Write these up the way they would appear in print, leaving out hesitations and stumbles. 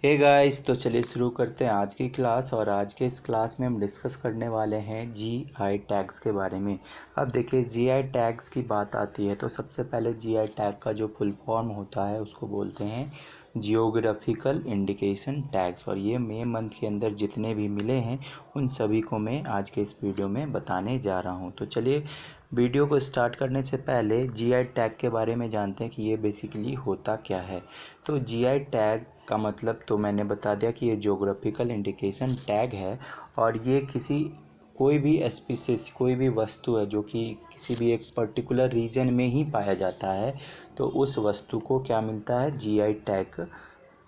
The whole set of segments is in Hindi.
हे गाइस, तो चलिए शुरू करते हैं आज की क्लास। और आज के इस क्लास में हम डिस्कस करने वाले हैं जीआई टैग्स के बारे में। अब देखिए, जीआई टैग्स की बात आती है तो सबसे पहले जीआई टैग का जो फुल फॉर्म होता है उसको बोलते हैं जियोग्राफिकल इंडिकेशन टैग्स। और ये मई मंथ के अंदर जितने भी मिले हैं उन सभी को मैं आज के इस वीडियो में बताने जा रहा हूँ। तो चलिए वीडियो को स्टार्ट करने से पहले जीआई टैग के बारे में जानते हैं कि ये बेसिकली होता क्या है। तो जीआई टैग का मतलब तो मैंने बता दिया कि ये ज्योग्राफिकल इंडिकेशन टैग है। और ये कोई भी स्पीसीज, कोई भी वस्तु है जो कि किसी भी एक पर्टिकुलर रीजन में ही पाया जाता है तो उस वस्तु को क्या मिलता है, जीआई टैग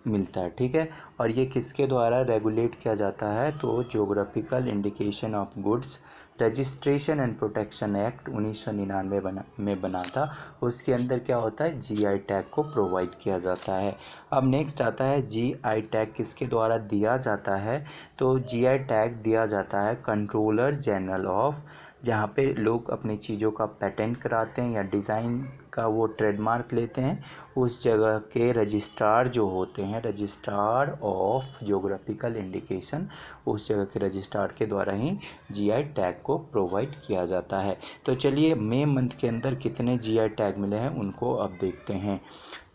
मिलता है। ठीक है। और ये किसके द्वारा रेगुलेट किया जाता है, तो geographical indication of goods registration and protection act 1999 में बना था। उसके अंदर क्या होता है, जीआई टैग को प्रोवाइड किया जाता है। अब नेक्स्ट आता है जीआई टैग किसके द्वारा दिया जाता है। तो जीआई टैग दिया जाता है कंट्रोलर जनरल ऑफ, जहाँ पे लोग अपनी चीज़ों का पेटेंट कराते हैं या डिज़ाइन का वो ट्रेडमार्क लेते हैं, उस जगह के रजिस्ट्रार जो होते हैं, रजिस्ट्रार ऑफ ज्योग्राफिकल इंडिकेशन, उस जगह के रजिस्ट्रार के द्वारा ही जीआई टैग को प्रोवाइड किया जाता है। तो चलिए मई मंथ के अंदर कितने जीआई टैग मिले हैं उनको अब देखते हैं।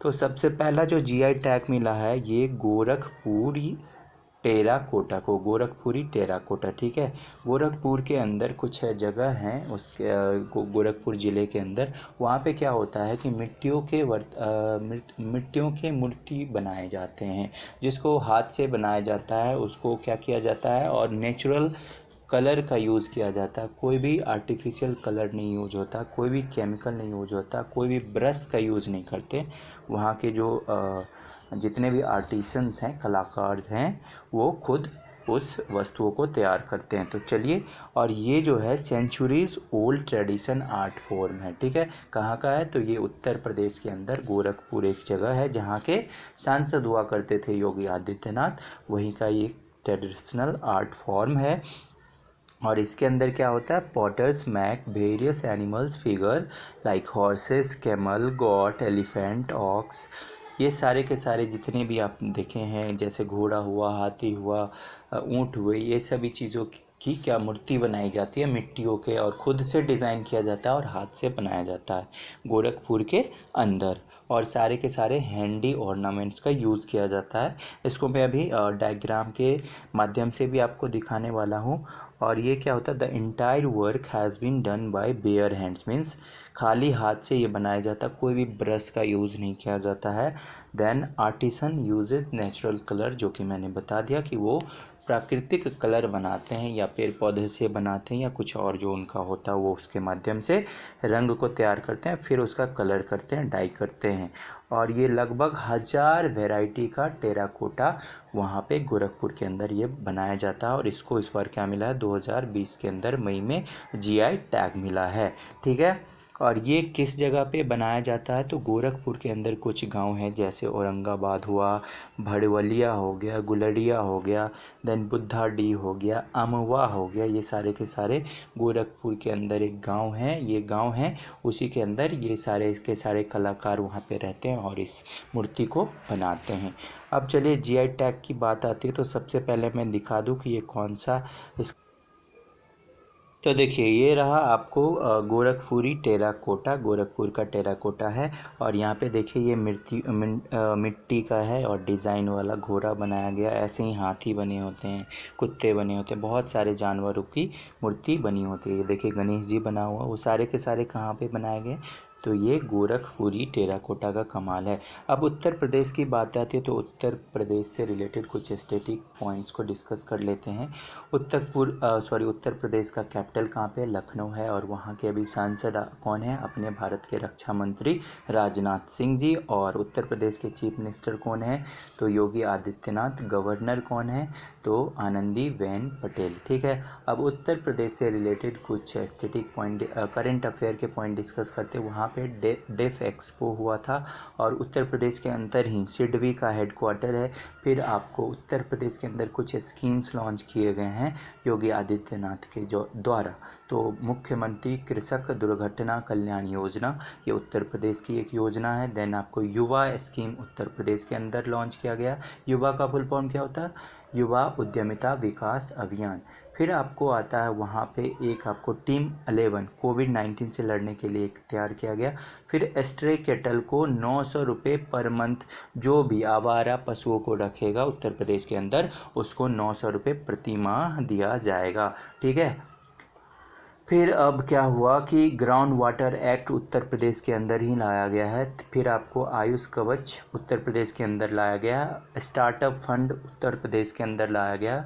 तो सबसे पहला जो जीआई टैग मिला है ये गोरखपुरी टेराकोटा। ठीक है। गोरखपुर के अंदर कुछ जगह हैं उसके गोरखपुर ज़िले के अंदर, वहाँ पे क्या होता है कि मिट्टियों के मूर्ति बनाए जाते हैं, जिसको हाथ से बनाया जाता है, उसको क्या किया जाता है और नेचुरल कलर का यूज़ किया जाता है। कोई भी आर्टिफिशियल कलर नहीं यूज होता, कोई भी केमिकल नहीं यूज होता, कोई भी ब्रश का यूज़ नहीं करते। वहाँ के जो जितने भी आर्टिसंस हैं, कलाकार हैं, वो खुद उस वस्तुओं को तैयार करते हैं। तो चलिए, और ये जो है centuries old tradition art form है। ठीक है। कहाँ का है, तो ये उत्तर प्रदेश के अंदर गोरखपुर एक जगह है जहाँ के सांसद हुआ करते थे योगी आदित्यनाथ, वहीं का ये ट्रेडिशनल आर्ट फॉर्म है। और इसके अंदर क्या होता है, potters make various animals figure like horses, camel, goat, elephant, ox, ये सारे के सारे जितने भी आप देखे हैं, जैसे घोड़ा हुआ, हाथी हुआ, ऊँट हुए, ये सभी चीज़ों की क्या मूर्ति बनाई जाती है मिट्टियों के, और ख़ुद से डिज़ाइन किया जाता है और हाथ से बनाया जाता है गोरखपुर के अंदर। और सारे के सारे हैंडी ऑर्नामेंट्स का यूज़ किया जाता है। इसको मैं अभी डायग्राम के माध्यम से भी आपको दिखाने वाला हूँ। और ये क्या होता है, the entire work has been done by bare hands, means खाली हाथ से ये बनाया जाता है, कोई भी ब्रश का यूज़ नहीं किया जाता है। Then artisan uses natural colour, जो कि मैंने बता दिया कि वो प्राकृतिक कलर बनाते हैं या पेड़ पौधे से बनाते हैं या कुछ और जो उनका होता है वो उसके माध्यम से रंग को तैयार करते हैं, फिर उसका कलर करते हैं, डाई करते हैं। और ये लगभग 1000 वैरायटी का टेराकोटा वहाँ पे गोरखपुर के अंदर ये बनाया जाता है। और इसको इस बार क्या मिला है, 2020 के अंदर मई में जीआई टैग मिला है। ठीक है। और ये किस जगह पे बनाया जाता है, तो गोरखपुर के अंदर कुछ गांव हैं, जैसे औरंगाबाद हुआ, भड़वलिया हो गया, गुलरिया हो गया, देन बुद्धाडीह हो गया, अमवा हो गया, ये सारे के सारे गोरखपुर के अंदर एक गांव है, ये गांव है, उसी के अंदर ये सारे के सारे कलाकार वहाँ पे रहते हैं और इस मूर्ति को बनाते हैं। अब चलिए जीआई टैग की बात आती है तो सबसे पहले मैं दिखा दूँ कि ये कौन सा इस तो देखिए, ये रहा आपको गोरखपुरी टेराकोटा, गोरखपुर का टेराकोटा है। और यहाँ पे देखिए ये मिट्टी का है और डिज़ाइन वाला घोड़ा बनाया गया, ऐसे ही हाथी बने होते हैं, कुत्ते बने होते हैं, बहुत सारे जानवरों की मूर्ति बनी होती है। ये देखिए गणेश जी बना हुआ, वो सारे के सारे कहाँ पे बनाए गए, तो ये गोरखपुरी टेराकोटा का कमाल है। अब उत्तर प्रदेश की बात आती है तो उत्तर प्रदेश से रिलेटेड कुछ एस्थेटिक पॉइंट्स को डिस्कस कर लेते हैं। उत्तर प्रदेश का कैपिटल कहाँ पे, लखनऊ है। और वहाँ के अभी सांसद कौन है, अपने भारत के रक्षा मंत्री राजनाथ सिंह जी। और उत्तर प्रदेश के चीफ मिनिस्टर कौन है, तो योगी आदित्यनाथ। गवर्नर कौन है, तो आनंदीबेन पटेल। ठीक है, अब उत्तर प्रदेश से रिलेटेड कुछ एस्थेटिक पॉइंट, करंट अफेयर के पॉइंट डिस्कस करते हैं। वहाँ पे डेफ एक्सपो हुआ था और उत्तर प्रदेश के अंदर ही सिडबी का हेडक्वार्टर है। फिर आपको उत्तर प्रदेश के अंदर कुछ स्कीम्स लॉन्च किए गए हैं योगी आदित्यनाथ के जो द्वारा। तो मुख्यमंत्री कृषक दुर्घटना कल्याण योजना, ये उत्तर प्रदेश की एक योजना है। देन आपको युवा स्कीम उत्तर प्रदेश के अंदर लॉन्च किया गया। युवा का फुल फॉर्म क्या होता है? युवा उद्यमिता विकास अभियान। फिर आपको आता है वहाँ पे एक आपको टीम 11 कोविड-19 से लड़ने के लिए एक तैयार किया गया। फिर स्ट्रे कैटल को 900 रुपये पर मंथ, जो भी आवारा पशुओं को रखेगा उत्तर प्रदेश के अंदर उसको 900 रुपये प्रति माह दिया जाएगा। ठीक है, फिर अब क्या हुआ कि ground water act Uttar Pradesh के अंदर ही लाया गया है। फिर आपको आयुष कवच उत्तर प्रदेश के अंदर लाया गया। स्टार्टअप फंड उत्तर प्रदेश के अंदर लाया गया।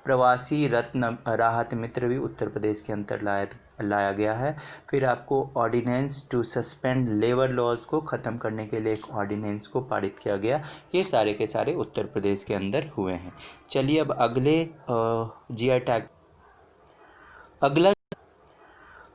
प्रवासी रत्न राहत मित्र भी उत्तर प्रदेश के अंदर लाया गया है। फिर आपको ordinance to suspend labour laws को ख़त्म करने के लिए एक ऑर्डिनेंस को पारित किया गया। ये सारे के सारे उत्तर प्रदेश के अंदर हुए हैं। चलिए अब अगले जीआई टैग,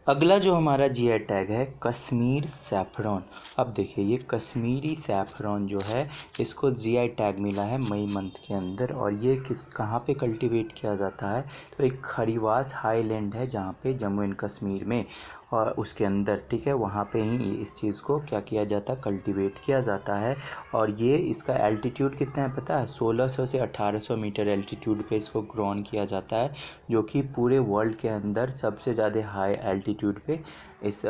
अगला जो हमारा जीआई टैग है कश्मीर सैफरॉन। अब देखिए ये कश्मीरी सैफरॉन जो है इसको जीआई टैग मिला है मई मंथ के अंदर। और ये कहाँ पे कल्टीवेट किया जाता है? तो एक खरीवास हाईलैंड है जहाँ पे जम्मू एंड कश्मीर में और उसके अंदर, ठीक है, वहाँ पे ही इस चीज़ को क्या किया जाता है? कल्टीवेट किया जाता है। और ये इसका एल्टीट्यूड कितना है पता है? 1600 से 1800 मीटर एल्टीट्यूड पे इसको ग्रोन किया जाता है, जो कि पूरे वर्ल्ड के अंदर सबसे ज़्यादा हाई एल्टीट्यूड पे इस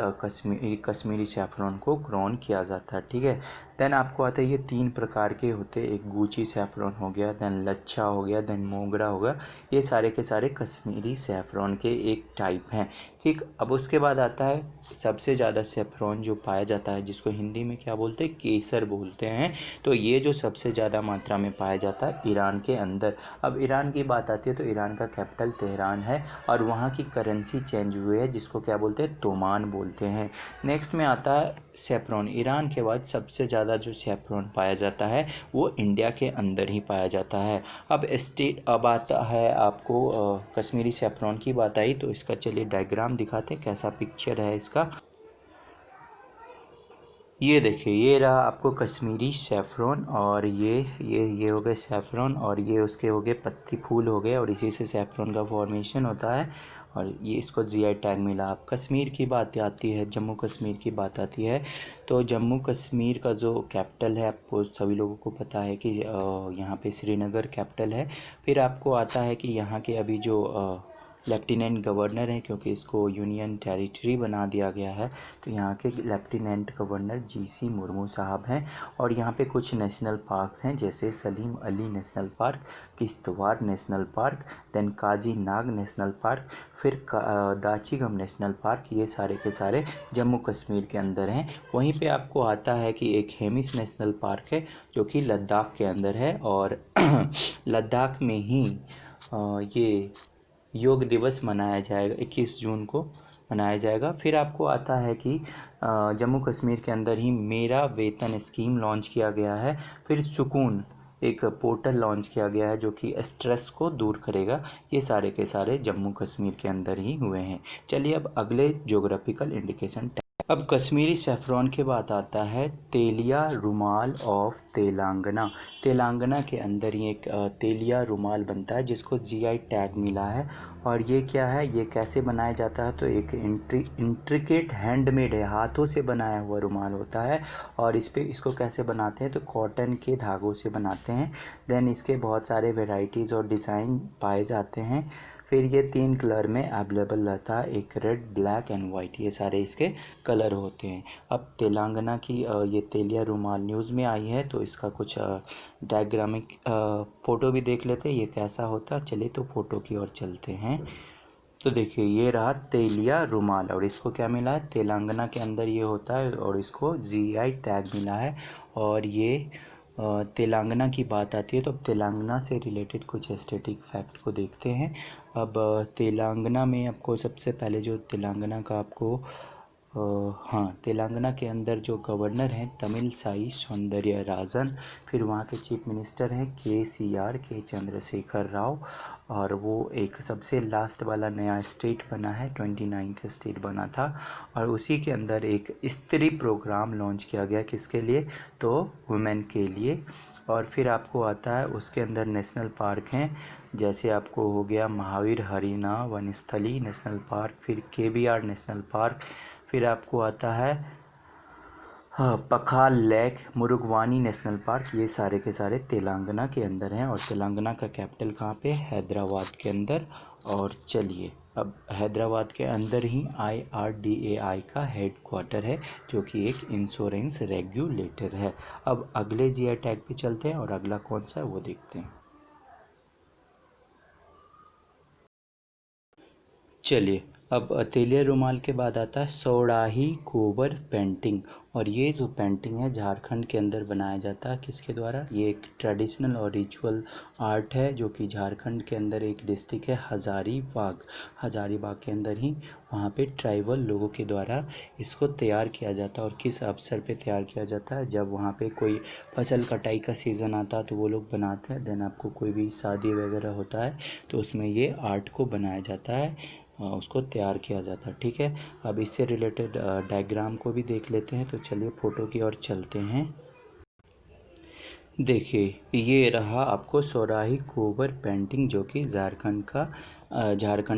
कश्मीरी सैफरॉन को ग्रोन किया जाता है। ठीक है, देन आपको आता है ये 3 प्रकार के होते हैं। एक गुची सैफरॉन हो गया, देन लच्छा हो गया, देन मोगरा हो गया। ये सारे के सारे कश्मीरी सैफरॉन के एक टाइप हैं। ठीक, अब उसके बाद आता है सबसे ज़्यादा सैफरॉन जो पाया जाता है, जिसको हिंदी में क्या बोलते हैं? केसर बोलते हैं। तो ये जो सबसे ज़्यादा मात्रा में पाया जाता है ईरान के अंदर। अब ईरान की बात आती है तो ईरान का कैपिटल तेहरान है और वहाँ की करेंसी चेंज हुई है जिसको क्या बोलते हैं? तोमान बोलते हैं। नेक्स्ट में आता है सैफरॉन। ईरान के बाद सबसे ज़्यादा जो सैफरॉन पाया जाता है वो इंडिया के अंदर ही पाया जाता है। अब आता है आपको कश्मीरी सैफरॉन की बात आई तो इसका चलिए डायग्राम दिखाते हैं कैसा पिक्चर है इसका। ये देखिए ये रहा आपको कश्मीरी सैफरॉन और ये हो गए सैफरॉन और ये उसके हो गए पत्ती फूल हो गए और इसी से सैफरॉन का फॉर्मेशन होता है और ये इसको जीआई टैग मिला। अब कश्मीर की बात आती है, जम्मू कश्मीर की बात आती है तो जम्मू कश्मीर का जो कैपिटल है आपको सभी लोगों को पता है कि यहाँ पे श्रीनगर कैपिटल है। फिर आपको आता है कि यहाँ के अभी जो लेफ्टिनेंट गवर्नर हैं, क्योंकि इसको यूनियन टेरिटरी बना दिया गया है तो यहाँ के लेफ्टिनेंट गवर्नर जीसी मुर्मू साहब हैं। और यहाँ पे कुछ नेशनल पार्क्स हैं जैसे Salim Ali national park, Kishtwar national park, then Kazinag national park, फिर दाचीगम नेशनल पार्क। ये सारे के सारे जम्मू कश्मीर के अंदर हैं। वहीं पे आपको आता है कि एक हेमिस नेशनल पार्क है जो कि लद्दाख के अंदर है और लद्दाख में ही ये योग दिवस मनाया जाएगा, 21 जून को मनाया जाएगा। फिर आपको आता है कि जम्मू कश्मीर के अंदर ही मेरा वेतन स्कीम लॉन्च किया गया है। फिर सुकून एक पोर्टल लॉन्च किया गया है जो कि स्ट्रेस को दूर करेगा। ये सारे के सारे जम्मू कश्मीर के अंदर ही हुए हैं। चलिए अब अगले ज्योग्राफिकल इंडिकेशन। अब कश्मीरी सैफरॉन के बाद आता है तेलिया रुमाल ऑफ तेलंगाना। तेलंगाना के अंदर ही एक तेलिया रुमाल बनता है जिसको जीआई टैग मिला है। और ये क्या है, ये कैसे बनाया जाता है? तो एक इंट्रिकेट हैंडमेड है, हाथों से बनाया हुआ रुमाल होता है। और इसको कैसे बनाते हैं? तो कॉटन के धागों से बनाते हैं। देन इसके बहुत सारे वेराइटीज़ और डिज़ाइन पाए जाते हैं। फिर ये 3 कलर में अवेलेबल रहता है, एक रेड, ब्लैक एंड वाइट, ये सारे इसके कलर होते हैं। अब तेलंगाना की ये तेलिया रुमाल न्यूज़ में आई है तो इसका कुछ डायग्रामिक फ़ोटो भी देख लेते हैं ये कैसा होता है। चलिए तो फ़ोटो की ओर चलते हैं। तो देखिए ये रहा तेलिया रुमाल और इसको क्या मिला है? तेलंगाना के अंदर ये होता है और इसको जीआई टैग मिला है। और ये तेलंगाना की बात आती है तो अब तेलंगाना से रिलेटेड कुछ एस्थेटिक फैक्ट को देखते हैं। अब तेलंगाना में आपको सबसे पहले जो तेलंगाना का आपको हाँ, तेलंगाना के अंदर जो गवर्नर हैं तमिलसाई सौंदरराजन, फिर वहाँ के चीफ मिनिस्टर हैं के चंद्रशेखर राव, और वो एक सबसे लास्ट वाला नया स्टेट बना है, 29th स्टेट बना था। और उसी के अंदर एक स्त्री प्रोग्राम लॉन्च किया गया, किसके लिए, तो वुमेन के लिए। और फिर आपको आता है उसके अंदर नेशनल पार्क हैं, जैसे आपको हो गया महावीर हरिना वनस्थली नेशनल पार्क, फिर केबीआर नेशनल पार्क, फिर आपको आता है हाँ पखाल लेक, मुरुगवानी नेशनल पार्क। ये सारे के सारे तेलंगाना के अंदर हैं, और तेलंगाना का कैपिटल कहाँ पे, हैदराबाद के अंदर। और चलिए, अब हैदराबाद के अंदर ही IRDAI का हेड क्वार्टर है, जो कि एक इंश्योरेंस रेगुलेटर है। अब अगले GI टैग पे चलते हैं, और अगला कौन सा है वो देखते हैं। चलिए, अब तेलिया रुमाल के बाद आता है सौराही कोबर पेंटिंग। और ये जो पेंटिंग है झारखंड के अंदर बनाया जाता है, किसके द्वारा, ये एक ट्रेडिशनल और रिचुअल आर्ट है, जो कि झारखंड के अंदर एक डिस्ट्रिक्ट है हजारीबाग। हजारीबाग के अंदर ही वहाँ पे ट्राइबल लोगों के द्वारा इसको तैयार किया जाता है। और किस अवसर पे तैयार किया जाता है, जब वहाँ पे कोई फसल कटाई का सीज़न आता है तो वो लोग बनाते हैं। देन आपको कोई भी शादी वगैरह होता है तो उसमें ये आर्ट को बनाया जाता है, उसको तैयार किया जाता है। ठीक है, अब इससे रिलेटेड डायग्राम को भी देख लेते हैं। तो चलिए फ़ोटो की ओर चलते हैं। देखिए, ये रहा आपको सौराही कोबर पेंटिंग, जो कि झारखंड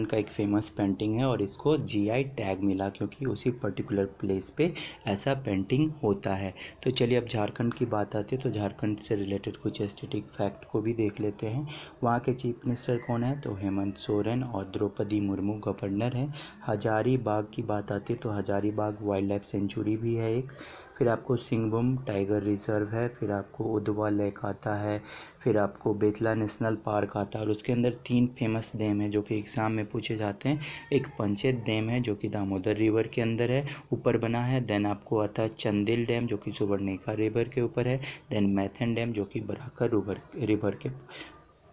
का एक फ़ेमस पेंटिंग है, और इसको GI टैग मिला क्योंकि उसी पर्टिकुलर प्लेस पे ऐसा पेंटिंग होता है। तो चलिए, अब झारखंड की बात आती है तो झारखंड से रिलेटेड कुछ एस्थेटिक फैक्ट को भी देख लेते हैं। वहाँ के चीफ मिनिस्टर कौन है, तो हेमंत सोरेन, और द्रौपदी मुर्मू गवर्नर हैं। हजारीबाग की बात आती है तो हजारीबाग वाइल्ड लाइफ सेंचुरी भी है एक। फिर आपको सिंहभूम टाइगर रिजर्व है, फिर आपको उद्धवा लेक आता है, फिर आपको बेतला नेशनल पार्क आता है। और उसके अंदर 3 फेमस डैम है जो कि एग्ज़ाम में पूछे जाते हैं। एक पंचेत डैम है जो कि दामोदर रिवर के अंदर है, ऊपर बना है। देन आपको आता है चंदेल डैम जो कि सुवर्णरेखा रिवर के ऊपर है। देन मैथन डैम जो कि बराकर रिवर के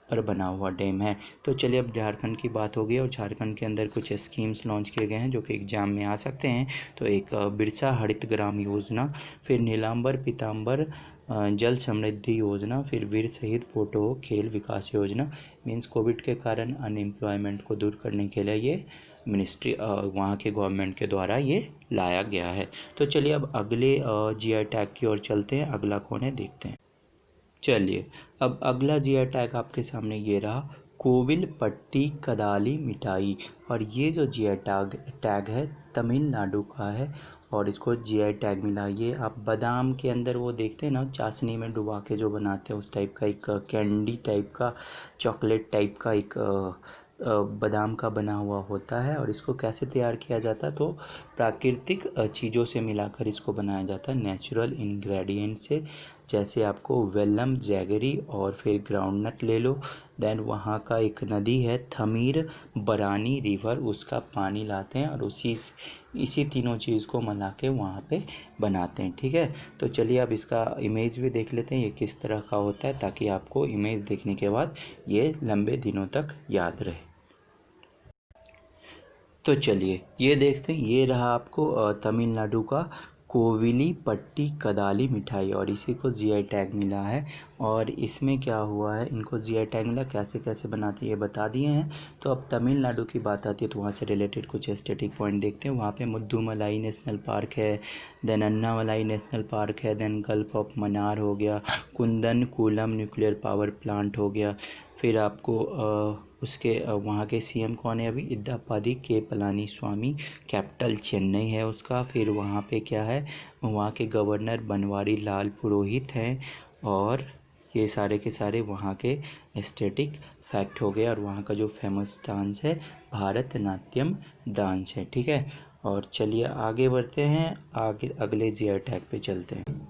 पर बना हुआ डैम है। तो चलिए, अब झारखंड की बात हो गई, और झारखंड के अंदर कुछ स्कीम्स लॉन्च किए गए हैं जो कि एग्जाम में आ सकते हैं। तो एक बिरसा हरित ग्राम योजना, फिर नीलांबर पीताम्बर जल समृद्धि योजना, फिर वीर शहीद पोटो खेल विकास योजना। मीन्स कोविड के कारण अनएम्प्लॉयमेंट को दूर करने के लिए ये मिनिस्ट्री वहाँ के गवर्नमेंट के द्वारा ये लाया गया है। तो चलिए, अब अगले GI टैग की ओर चलते हैं। अगला कौन है देखते हैं। चलिए, अब अगला GI टैग आपके सामने ये रहा, कोविल पट्टी कदाली मिठाई। और ये जो GI टैग है तमिलनाडु का है, और इसको GI टैग मिला। ये आप बादाम के अंदर वो देखते हैं ना, चाशनी में डुबा के जो बनाते हैं उस टाइप का एक कैंडी टाइप का, चॉकलेट टाइप का एक बादाम का बना हुआ होता है। और इसको कैसे तैयार किया जाता है, तो प्राकृतिक चीज़ों से मिलाकर इसको बनाया जाता है, नेचुरल इंग्रेडिएंट से। जैसे आपको वेलम जैगरी और फिर ग्राउंडनट ले लो। देन वहाँ का एक नदी है थमीर बरानी रिवर, उसका पानी लाते हैं और इसी तीनों चीज़ को मिला के वहाँ पे बनाते हैं। ठीक है, तो चलिए, अब इसका इमेज भी देख लेते हैं ये किस तरह का होता है, ताकि आपको इमेज देखने के बाद ये लंबे दिनों तक याद रहे। तो चलिए, ये देखते हैं। ये रहा आपको तमिलनाडु का कोविली पट्टी कदाली मिठाई, और इसी को GI टैग मिला है। और इसमें क्या हुआ है, इनको GI टैग मिला, कैसे कैसे बनाते हैं ये बता दिए हैं। तो अब तमिलनाडु की बात आती है तो वहाँ से रिलेटेड कुछ एस्थेटिक पॉइंट देखते हैं। वहाँ पे मुद्दुमलाई नेशनल पार्क है, देन अन्नामलाई नेशनल पार्क है, देन गल्फ ऑफ मन्नार हो गया, Kundan coulomb nuclear power plant हो गया। फिर आपको उसके वहाँ के CM कौन है अभी, इद्दापादी के पलानी स्वामी, कैपिटल चेन्नई है उसका। फिर वहाँ पे क्या है, वहाँ के गवर्नर बनवारी लाल पुरोहित हैं। और ये सारे के सारे वहाँ के एस्थेटिक फैक्ट हो गए। और वहाँ का जो फेमस डांस है भारतनाट्यम डांस है। ठीक है, और चलिए आगे बढ़ते हैं, आगे अगले GI टैग पे चलते हैं।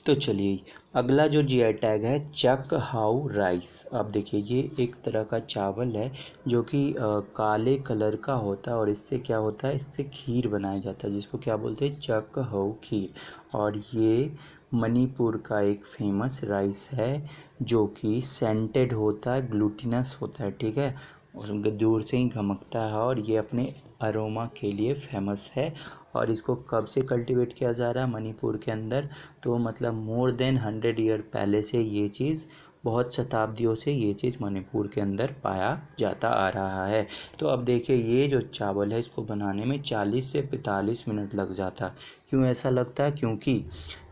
तो चलिए, अगला जो GI टैग है चक हाउ राइस। अब देखिए, ये एक तरह का चावल है जो कि काले कलर का होता है, और इससे क्या होता है, इससे खीर बनाया जाता है जिसको क्या बोलते हैं, चक हाउ खीर। और ये मणिपुर का एक फेमस राइस है जो कि सेंटेड होता है, ग्लूटिनस होता है। ठीक है, और दूर से ही गमकता है और ये अपने अरोमा के लिए फेमस है। और इसको कब से कल्टीवेट किया जा रहा है मणिपुर के अंदर, तो मतलब मोर देन 100 ईयर पहले से ये चीज़, बहुत शताब्दियों से ये चीज़ मणिपुर के अंदर पाया जाता आ रहा है। तो अब देखिए ये जो चावल है इसको बनाने में 40 से 45 मिनट लग जाता। क्यों ऐसा लगता है? क्योंकि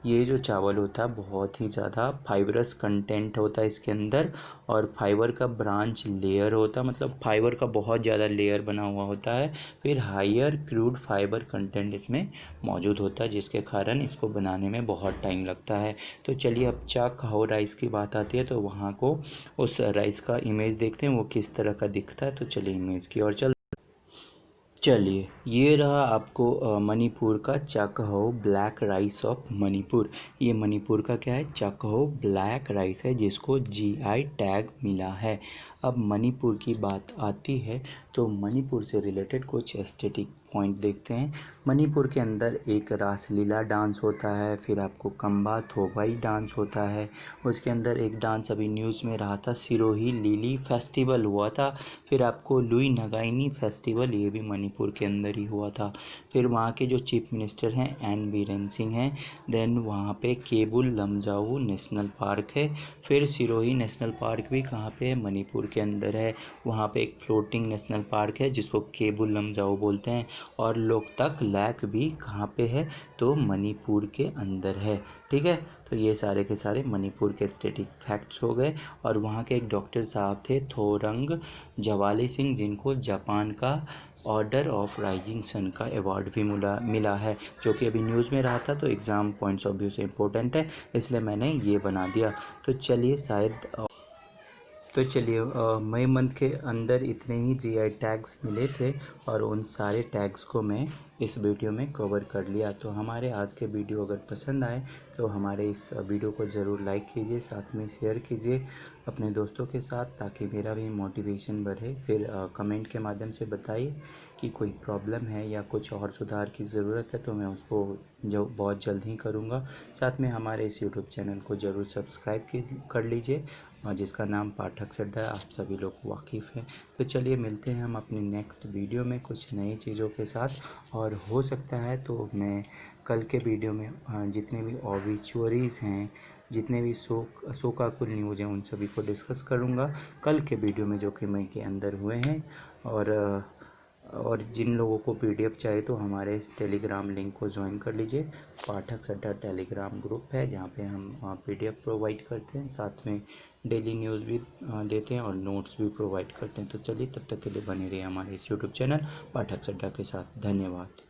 ये जो चावल होता है बहुत ही ज़्यादा फाइबरस कंटेंट होता है इसके अंदर, और फाइबर का ब्रांच लेयर होता है, मतलब फाइबर का बहुत ज़्यादा लेयर बना हुआ होता है। फिर हायर क्रूड फाइबर कंटेंट इसमें मौजूद होता है, जिसके कारण इसको बनाने में बहुत टाइम लगता है। तो चलिए अब चाकहाओ राइस की बात आती है, तो वहाँ को उस राइस का इमेज देखते हैं वो किस तरह का दिखता है। तो चलिए इमेज की ओर चलिए ये रहा आपको मणिपुर का चाकहाओ ब्लैक राइस ऑफ मणिपुर। ये मणिपुर का क्या है? चाकहाओ ब्लैक राइस है, जिसको जीआई टैग मिला है। अब मणिपुर की बात आती है तो मणिपुर से रिलेटेड कुछ एस्थेटिक पॉइंट देखते हैं। मणिपुर के अंदर एक रासलीला डांस होता है, फिर आपको कंबा थोबाई डांस होता है। उसके अंदर एक डांस अभी न्यूज़ में रहा था, सिरोही लिली फेस्टिवल हुआ था। फिर आपको लुई नगाइनी फेस्टिवल, ये भी मणिपुर के अंदर ही हुआ था। फिर वहाँ के जो चीफ मिनिस्टर हैं एन बीरेन सिंह हैं। देन वहाँ पे केबुल लमजाऊ नेशनल पार्क है। फिर सिरोही नेशनल पार्क भी कहाँ पे है? मणिपुर के अंदर है। वहाँ पे एक फ्लोटिंग नेशनल पार्क है जिसको केबुल लमजाऊ बोलते हैं। और लोकतक लेक भी कहाँ पे है? तो मणिपुर के अंदर है। ठीक है, तो ये सारे के सारे मणिपुर के स्टेटिक फैक्ट्स हो गए। और वहाँ के एक डॉक्टर साहब थे थोरंग जवाली सिंह, जिनको जापान का ऑर्डर ऑफ राइजिंग सन का अवार्ड भी मिला है, जो कि अभी न्यूज़ में रहा था। तो एग्ज़ाम पॉइंट्स ऑफ व्यू से इम्पोर्टेंट है, इसलिए मैंने ये बना दिया। तो चलिए मई मंथ के अंदर इतने ही जीआई टैग्स मिले थे और उन सारे टैग्स को मैं इस वीडियो में कवर कर लिया। तो हमारे आज के वीडियो अगर पसंद आए तो हमारे इस वीडियो को ज़रूर लाइक कीजिए, साथ में शेयर कीजिए अपने दोस्तों के साथ, ताकि मेरा भी मोटिवेशन बढ़े। फिर कमेंट के माध्यम से बताइए कि कोई प्रॉब्लम है या कुछ और सुधार की ज़रूरत है, तो मैं उसको जो बहुत जल्द ही करूँगा। साथ में हमारे इस यूट्यूब चैनल को ज़रूर सब्सक्राइब कर लीजिए, जिसका नाम पाठक सड्डा है, आप सभी लोग वाकिफ़ हैं। तो चलिए मिलते हैं हम अपनी नेक्स्ट वीडियो में कुछ नई चीज़ों के साथ। और हो सकता है तो मैं कल के वीडियो में जितने भी ऑबिचुअरीज़ हैं, जितने भी शोकाकुल न्यूज़ हैं, उन सभी को डिस्कस करूँगा कल के वीडियो में, जो कि मई के अंदर हुए हैं। और जिन लोगों को पीडीएफ चाहिए तो हमारे इस टेलीग्राम लिंक को ज्वाइन कर लीजिए। पाठक सड्डा टेलीग्राम ग्रुप है, जहाँ पे हम पीडीएफ प्रोवाइड करते हैं, साथ में डेली न्यूज़ भी देते हैं और नोट्स भी प्रोवाइड करते हैं। तो चलिए तब तक के लिए बने रहिए हमारे इस यूट्यूब चैनल पाठक सड्डा के साथ। धन्यवाद।